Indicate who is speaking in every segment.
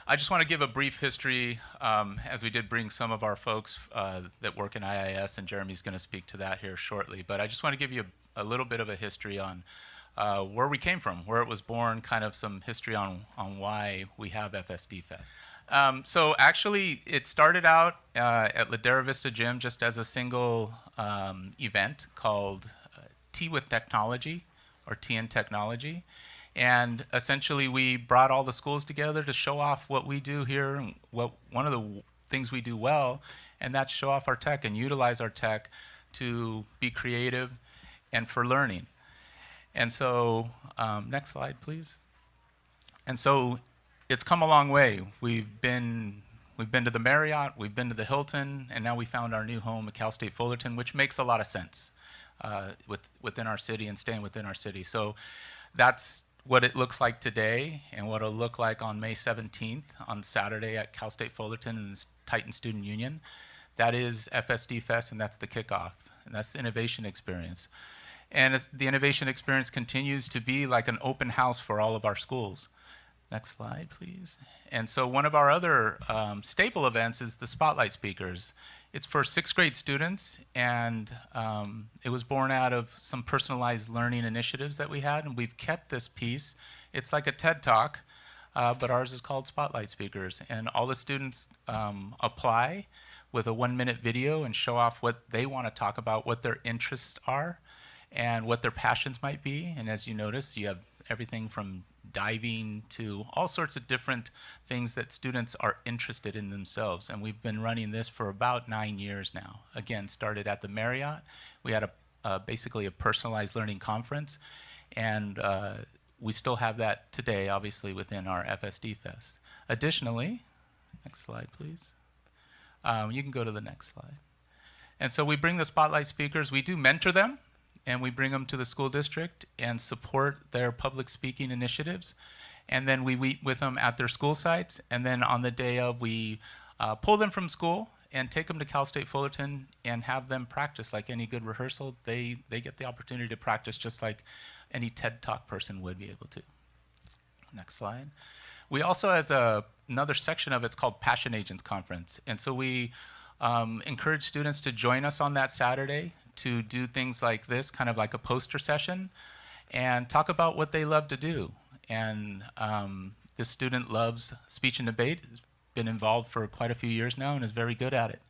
Speaker 1: I just want to give a brief history, as we did bring some of our folks that work in IIS, and Jeremy's going to speak to that here shortly. But I just want to give you a little bit of a history on where we came from, where it was born, kind of some history on why we have FSD Fest. So actually, it started out at Ladera Vista Gym just as a single event called Tea with Technology, or Tea and Technology. And essentially, we brought all the schools together to show off what we do here, and one of the things we do well, and that's show off our tech and utilize our tech to be creative and for learning. And so, next slide, please. And so, it's come a long way. We've been to the Marriott, we've been to the Hilton, and now we found our new home at Cal State Fullerton, which makes a lot of sense within our city and staying within our city. So that's what it looks like today, and what it'll look like on May 17th on Saturday at Cal State Fullerton and the Titan Student Union. That is FSD Fest, and that's the kickoff, and that's the innovation experience. And the innovation experience continues to be like an open house for all of our schools. Next slide, please. And so one of our other staple events is the Spotlight Speakers. It's for 6th grade students, and it was born out of some personalized learning initiatives that we had, and we've kept this piece. It's like a TED Talk, but ours is called Spotlight Speakers, and all the students apply with a 1-minute video and show off what they want to talk about, what their interests are, and what their passions might be. And as you notice, you have everything from diving to all sorts of different things that students are interested in themselves. And we've been running this for about 9 years now. Again, started at the Marriott. We had basically a personalized learning conference, and we still have that today, obviously, within our FSD Fest. Additionally, next slide, please. You can go to the next slide. And so we bring the Spotlight Speakers. We do mentor them, and we bring them to the school district and support their public speaking initiatives. And then we meet with them at their school sites, and then on the day of, we pull them from school and take them to Cal State Fullerton and have them practice like any good rehearsal. They get the opportunity to practice just like any TED Talk person would be able to. Next slide. We also, as another section of it's called Passion Agents Conference. And so we encourage students to join us on that Saturday to do things like this, kind of like a poster session, and talk about what they love to do. And this student loves speech and debate, has been involved for quite a few years now, and is very good at it.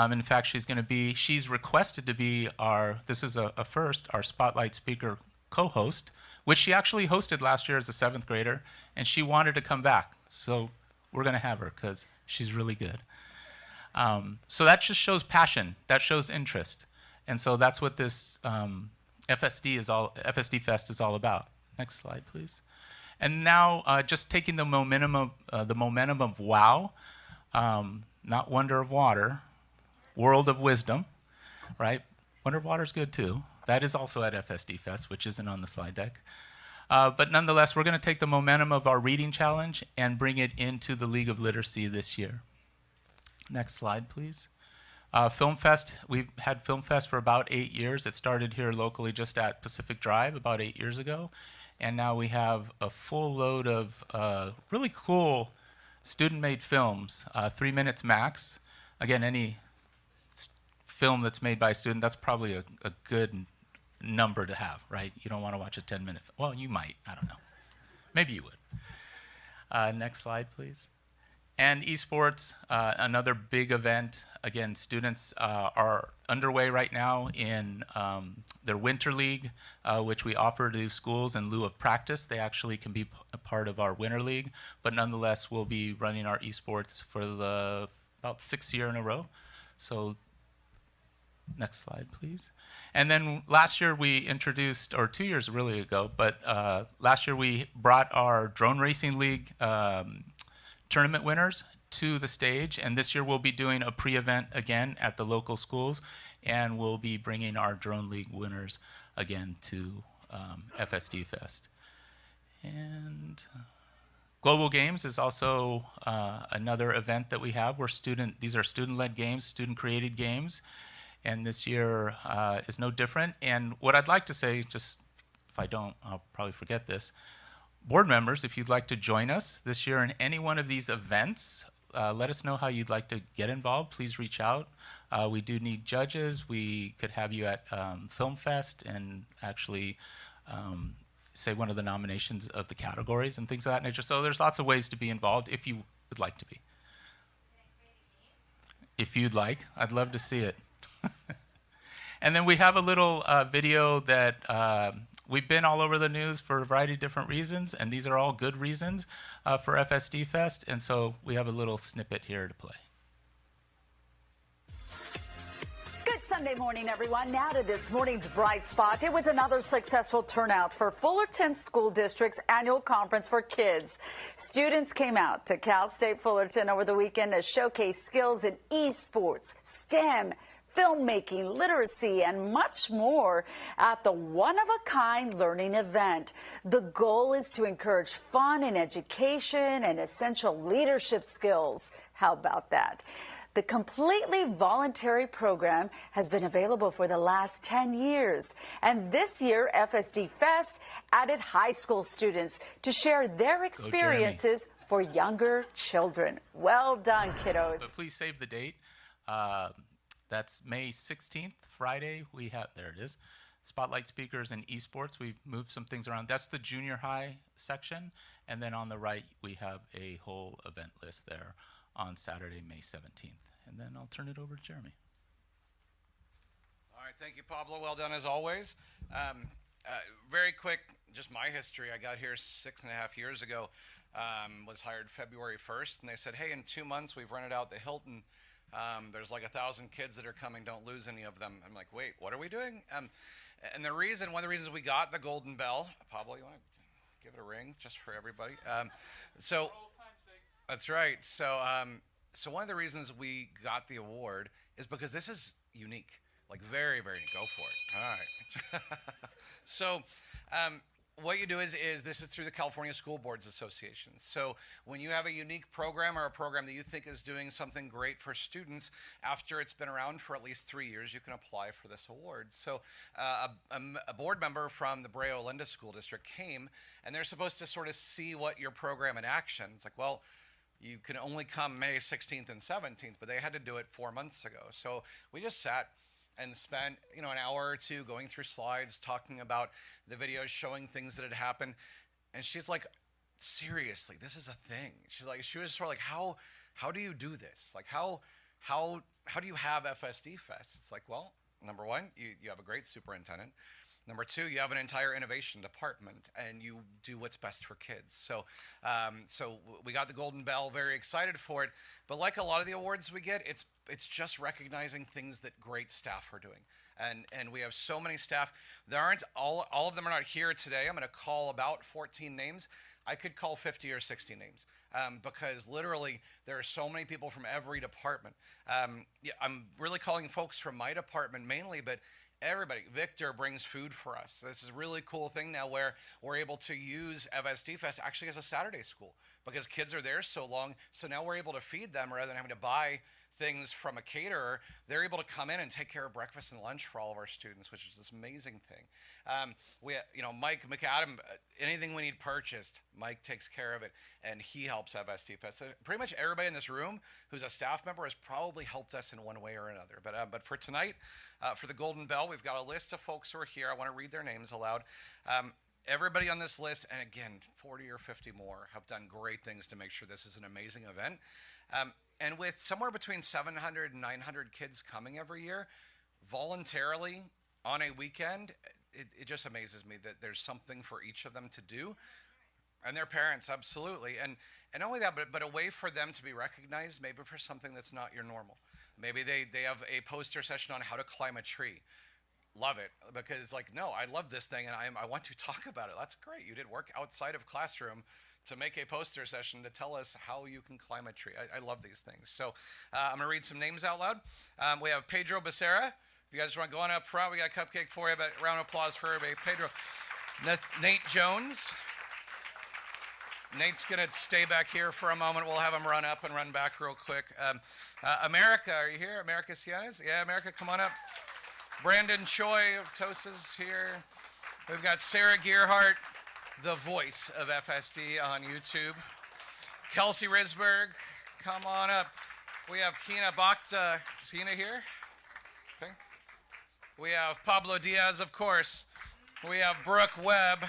Speaker 1: In fact, she's requested to be this is a first, our Spotlight Speaker co-host, which she actually hosted last year as a 7th grader, and she wanted to come back. So we're gonna have her, because she's really good. So that just shows passion, that shows interest. And so that's what this FSD Fest is all about. Next slide, please. And now, just taking the momentum of WOW, not Wonder of Water, World of Wisdom, right? Wonder of Water is good too. That is also at FSD Fest, which isn't on the slide deck. But nonetheless, we're going to take the momentum of our reading challenge and bring it into the League of Literacy this year. Next slide, please. Film Fest, we've had Film Fest for about 8 years. It started here locally just at Pacific Drive about 8 years ago. And now we have a full load of really cool student-made films, 3 minutes max. Again, any film that's made by a student, that's probably a good number to have, right? You don't want to watch a 10-minute film. Well, you might, I don't know. Maybe you would. Next slide, please. And esports, another big event. Again, students are underway right now in their winter league, which we offer to schools in lieu of practice. They actually can be a part of our winter league, but nonetheless, we'll be running our esports for about 6th year in a row. So next slide, please. And then last year we introduced, or 2 years really ago, but last year we brought our drone racing league tournament winners to the stage, and this year we'll be doing a pre-event again at the local schools, and we'll be bringing our drone league winners again to FSD Fest. And Global Games is also another event that we have where these are student-led games, student-created games, and this year is no different. And what I'd like to say, just if I don't, I'll probably forget this, board members, if you'd like to join us this year in any one of these events, let us know how you'd like to get involved. Please reach out. We do need judges. We could have you at Film Fest and actually say one of the nominations of the categories and things of that nature. So there's lots of ways to be involved if you would like to be. If you'd like, I'd love to see it. And then we have a little video that we've been all over the news for a variety of different reasons, and these are all good reasons for FSD Fest, and so we have a little snippet here to play.
Speaker 2: Good Sunday morning, everyone. Now to this morning's bright spot. It was another successful turnout for Fullerton School District's annual conference for kids. Students came out to Cal State Fullerton over the weekend to showcase skills in esports, STEM, filmmaking, literacy, and much more at the one-of-a-kind learning event. The goal is to encourage fun in education and essential leadership skills. How about that? The completely voluntary program has been available for the last 10 years. And this year, FSD Fest added high school students to share their experiences for younger children. Well done, kiddos.
Speaker 1: But please save the date. That's May 16th, Friday. We have, there it is, spotlight speakers and esports. We've moved some things around. That's the junior high section. And then on the right, we have a whole event list there on Saturday, May 17th. And then I'll turn it over to Jeremy.
Speaker 3: All right, thank you, Pablo. Well done as always. Very quick, just my history. I got here 6.5 years ago, was hired February 1st, and they said, hey, in 2 months, we've rented out the Hilton. There's like 1,000 kids that are coming. Don't lose any of them. I'm like, wait, what are we doing? And the reason, one of the reasons we got the Golden Bell, Pablo, you want to give it a ring just for everybody? So that's right. So, so one of the reasons we got the award is because this is unique, like very, very, go for it. All right. So, what you do is this is through the California School Boards Association. So when you have a unique program or a program that you think is doing something great for students, after it's been around for at least 3 years, you can apply for this award. So a board member from the Brea Olinda School District came, and they're supposed to sort of see what your program in action. It's like, well, you can only come May 16th and 17th, but they had to do it 4 months ago. So we just sat and spent, you know, an hour or two going through slides, talking about the videos, showing things that had happened. And she's like, seriously, this is a thing. She's like, she was sort of like, how do you do this? Like, how do you have FSD Fest? It's like, well, number one, you have a great superintendent. Number two, you have an entire innovation department, and you do what's best for kids. So, so we got the Golden Bell, very excited for it. But like a lot of the awards we get, it's just recognizing things that great staff are doing. And we have so many staff. There aren't, all of them are not here today. I'm going to call about 14 names. I could call 50 or 60 names because literally there are so many people from every department. Yeah, I'm really calling folks from my department mainly, but everybody. Victor brings food for us. This is a really cool thing now where we're able to use FSD Fest actually as a Saturday school because kids are there so long. So now we're able to feed them rather than having to buy things from a caterer. They're able to come in and take care of breakfast and lunch for all of our students, which is this amazing thing. We, you know, Mike McAdam, anything we need purchased, Mike takes care of it, and he helps FSD Fest. So pretty much everybody in this room who's a staff member has probably helped us in one way or another. But for tonight, for the Golden Bell, we've got a list of folks who are here. I want to read their names aloud. Everybody on this list, and again, 40 or 50 more, have done great things to make sure this is an amazing event. And with somewhere between 700 and 900 kids coming every year, voluntarily on a weekend, it just amazes me that there's something for each of them to do. And their parents, absolutely. And not only that, but a way for them to be recognized, maybe for something that's not your normal. Maybe they have a poster session on how to climb a tree. Love it, because it's like, no, I love this thing, and I want to talk about it. That's great. You did work outside of classroom to make a poster session to tell us how you can climb a tree. I love these things. So I'm going to read some names out loud. We have Pedro Becerra. If you guys want to go on up front, we got a cupcake for you, but round of applause for everybody. Pedro. Nate Jones. Nate's going to stay back here for a moment. We'll have him run up and run back real quick. America, are you here? America Cianes? Yeah, America, come on up. Brandon Choi of Tosa's here. We've got Sarah Gearhart. the voice of FSD on YouTube. Kelsey Risberg, come on up. We have Kina Bakta. Is Kina here? Okay. We have Pablo Diaz, of course. We have Brooke Webb,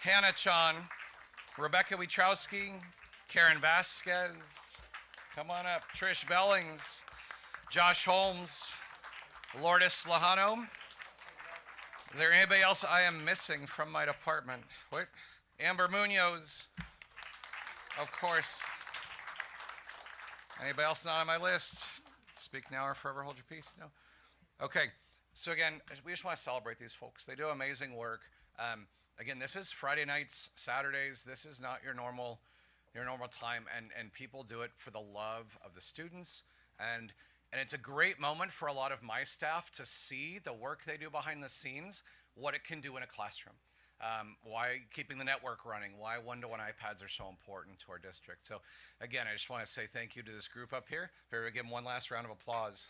Speaker 3: Hannah Chan, Rebecca Wietrowski, Karen Vasquez. Come on up. Trish Bellings, Josh Holmes, Lourdes Lajano. Is there anybody else I am missing from my department? What? Amber Munoz, of course. Anybody else not on my list? Speak now or forever hold your peace. No? Okay. So again, we just want to celebrate these folks. They do amazing work. Again, this is Friday nights, Saturdays. This is not your normal time, and people do it for the love of the students, and it's a great moment for a lot of my staff to see the work they do behind the scenes, what it can do in a classroom. Why keeping the network running, why one-to-one iPads are so important to our district. So again, I just want to say thank you to this group up here. If we give them one last round of applause.